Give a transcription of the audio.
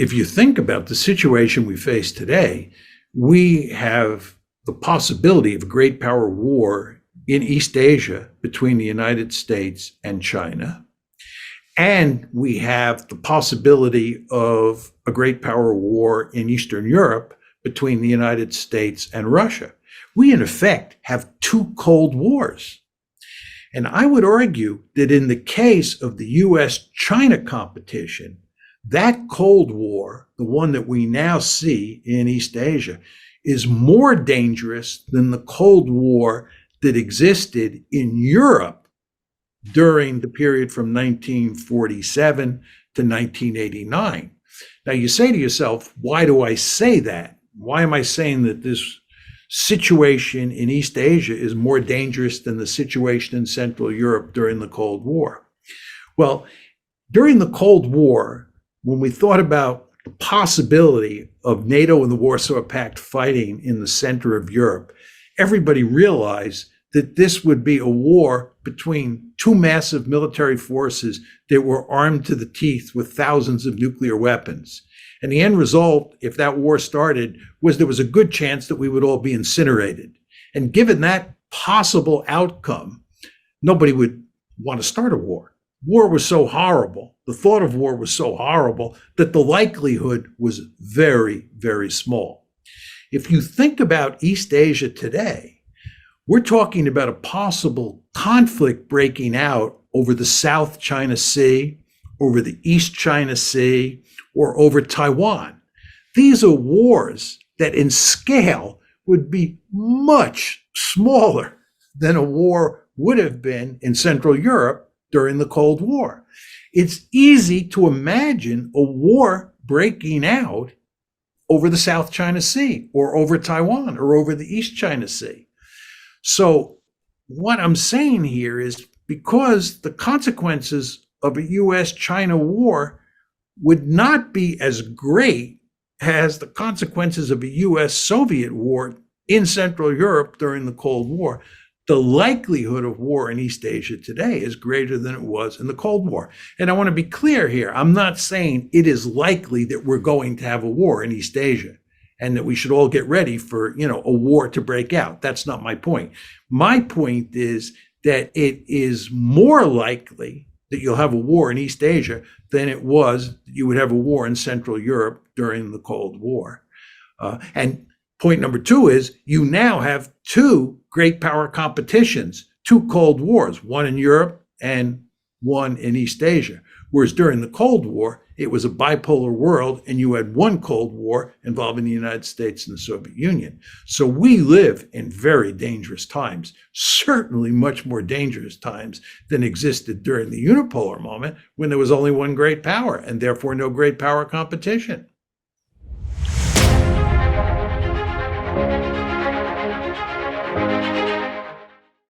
if you think about the situation we face today, we have the possibility of a great power war in East Asia between the United States and China. And we have the possibility of a great power war in Eastern Europe between the United States and Russia. We, in effect, have two Cold Wars. And I would argue that in the case of the US-China competition, that Cold War, the one that we now see in East Asia, is more dangerous than the Cold War that existed in Europe during the period from 1947 to 1989. Now you say to yourself, why do I say that? Why am I saying that this situation in East Asia is more dangerous than the situation in Central Europe during the Cold War? Well, during the Cold War, when we thought about the possibility of NATO and the Warsaw Pact fighting in the center of Europe, everybody realized that this would be a war between two massive military forces that were armed to the teeth with thousands of nuclear weapons. And the end result, if that war started, was there was a good chance that we would all be incinerated. And given that possible outcome, nobody would want to start a war. War was so horrible, the thought of war was so horrible, that the likelihood was very, very small. If you think about East Asia today, we're talking about a possible conflict breaking out over the South China Sea, over the East China Sea, or over Taiwan. These are wars that in scale would be much smaller than a war would have been in Central Europe during the Cold War. It's easy to imagine a war breaking out over the South China Sea, or over Taiwan, or over the East China Sea. So what I'm saying here is, because the consequences of a US-China war would not be as great as the consequences of a US-Soviet war in Central Europe during the Cold War, the likelihood of war in East Asia today is greater than it was in the Cold War. And I want to be clear here. I'm not saying it is likely that we're going to have a war in East Asia and that we should all get ready for, a war to break out. That's not my point. My point is that it is more likely that you'll have a war in East Asia than it was that you would have a war in Central Europe during the Cold War. And point number two is, you now have two great power competitions, two Cold Wars, one in Europe and one in East Asia. Whereas during the Cold War, it was a bipolar world, and you had one Cold War involving the United States and the Soviet Union. So we live in very dangerous times, certainly much more dangerous times than existed during the unipolar moment, when there was only one great power and therefore no great power competition.